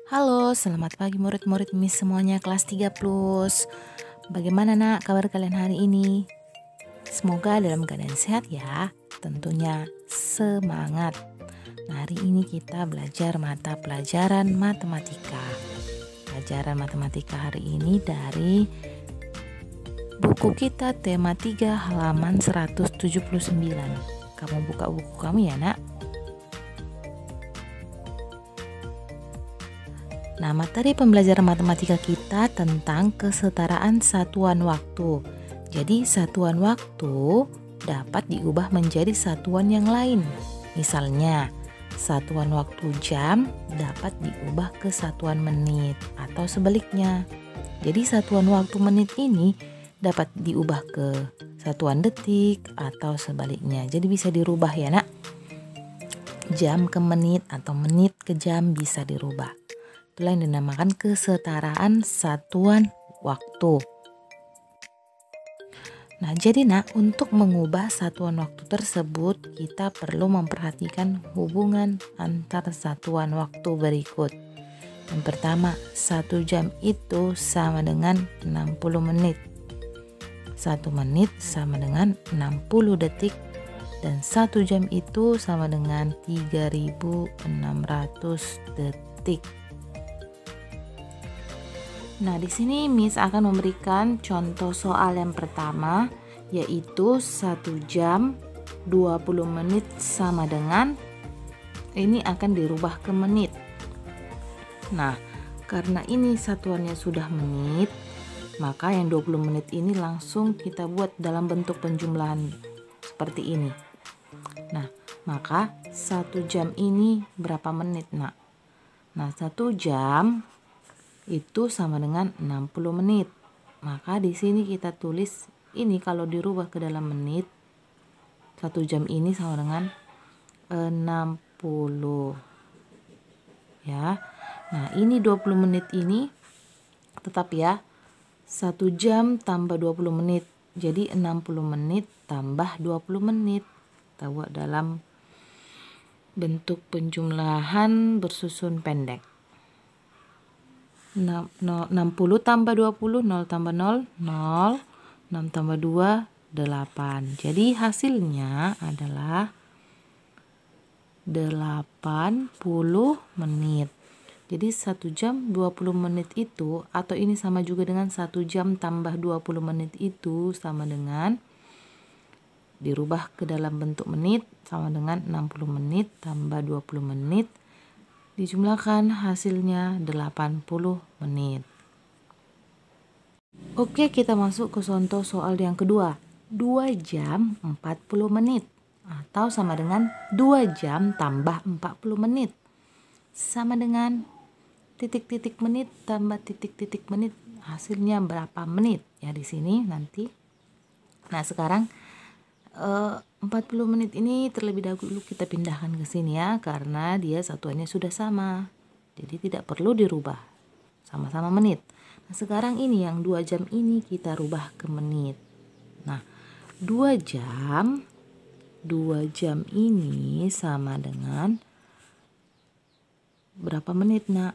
Halo, selamat pagi murid-murid Miss semuanya kelas 3 plus. Bagaimana nak kabar kalian hari ini? Semoga dalam keadaan sehat ya. Tentunya semangat. Nah, hari ini kita belajar mata pelajaran matematika. Pelajaran matematika hari ini dari buku kita tema 3 halaman 179. Kamu buka buku kamu ya nak. Nah, materi pembelajaran matematika kita tentang kesetaraan satuan waktu. Jadi, satuan waktu dapat diubah menjadi satuan yang lain. Misalnya, satuan waktu jam dapat diubah ke satuan menit atau sebaliknya. Jadi, satuan waktu menit ini dapat diubah ke satuan detik atau sebaliknya. Jadi, bisa dirubah ya, nak. Jam ke menit atau menit ke jam bisa dirubah. Itulah yang dinamakan kesetaraan satuan waktu. Nah, jadi untuk mengubah satuan waktu tersebut, kita perlu memperhatikan hubungan antar satuan waktu berikut. Yang pertama, 1 jam itu sama dengan 60 menit. 1 menit sama dengan 60 detik. Dan 1 jam itu sama dengan 3.600 detik. Nah, di sini Miss akan memberikan contoh soal yang pertama, yaitu 1 jam 20 menit sama dengan, ini akan dirubah ke menit. Nah, karena ini satuannya sudah menit, maka yang 20 menit ini langsung kita buat dalam bentuk penjumlahan seperti ini. Nah, maka 1 jam ini berapa menit, nak? Nah, 1 jam itu sama dengan 60 menit. Maka di sini kita tulis ini kalau dirubah ke dalam menit, 1 jam ini sama dengan 60. Ya. Nah, ini 20 menit ini tetap ya. 1 jam tambah 20 menit. Jadi 60 menit tambah 20 menit. Kita buat dalam bentuk penjumlahan bersusun pendek. 60 tambah 20, 0 tambah 0, 0, 6 tambah 2, 8. Jadi hasilnya adalah 80 menit. Jadi 1 jam 20 menit itu, atau ini sama juga dengan 1 jam tambah 20 menit itu sama dengan, dirubah ke dalam bentuk menit, sama dengan 60 menit tambah 20 menit. Dijumlahkan hasilnya 80 menit. Oke, kita masuk ke contoh soal yang kedua. 2 jam 40 menit atau sama dengan 2 jam tambah 40 menit. Sama dengan titik-titik menit tambah titik-titik menit, hasilnya berapa menit? Ya di sini nanti. Nah, sekarang 40 menit ini terlebih dahulu kita pindahkan ke sini ya, karena dia satuannya sudah sama. Jadi tidak perlu dirubah. Sama-sama menit. Nah, sekarang ini yang 2 jam ini kita rubah ke menit. Nah, 2 jam ini sama dengan berapa menit, nak?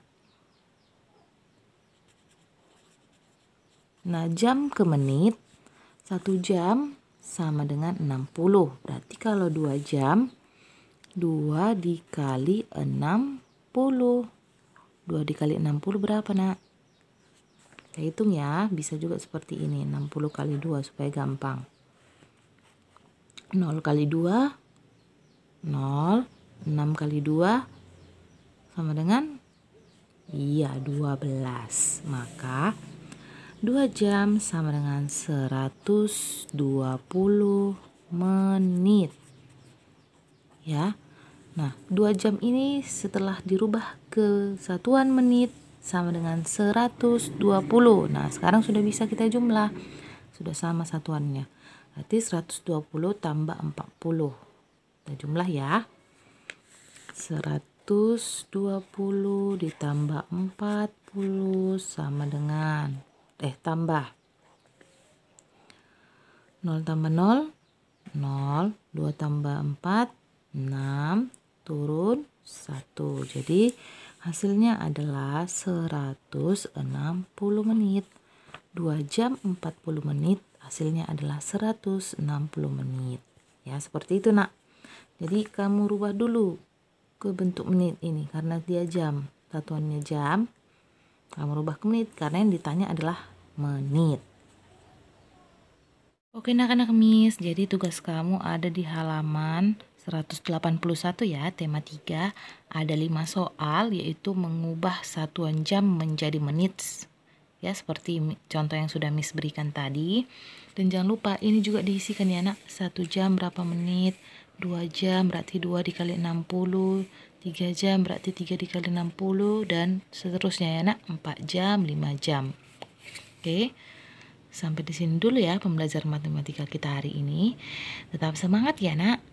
Nah, jam ke menit, 1 jam sama dengan 60. Berarti kalau 2 jam, 2 dikali 60. 2 dikali 60 berapa, nak? Kita hitung ya, bisa juga seperti ini, 60 kali 2 supaya gampang. 0 kali 2, 0, 6 kali 2, sama dengan, 12. Maka 2 jam sama dengan 120 menit. Ya. Nah, 2 jam ini setelah dirubah ke satuan menit sama dengan 120. Nah, sekarang sudah bisa kita jumlah. Sudah sama satuannya. Berarti 120 tambah 40. Kita jumlah ya. 120 ditambah 40 sama dengan, tambah 0 tambah 0, 0, 2 tambah 4, 6, turun 1. Jadi Hasilnya adalah 160 menit. 2 jam 40 menit, hasilnya adalah 160 menit. Ya, seperti itu, Nak. Jadi kamu rubah dulu ke bentuk menit ini karena dia jam. Satuannya jam. Kamu rubah ke menit karena yang ditanya adalah menit. Oke, anak-anak Miss, jadi tugas kamu ada di halaman 181 ya, tema 3. Ada 5 soal, yaitu mengubah satuan jam menjadi menit. Ya, seperti contoh yang sudah Miss berikan tadi. Dan jangan lupa ini juga diisikan ya, Nak. 1 jam berapa menit, 2 jam berarti 2 dikali 60, 3 jam berarti 3 dikali 60, dan seterusnya ya, Nak. 4 jam, 5 jam. Oke, sampai di sini dulu ya pembelajaran matematika kita hari ini. Tetap semangat ya, Nak.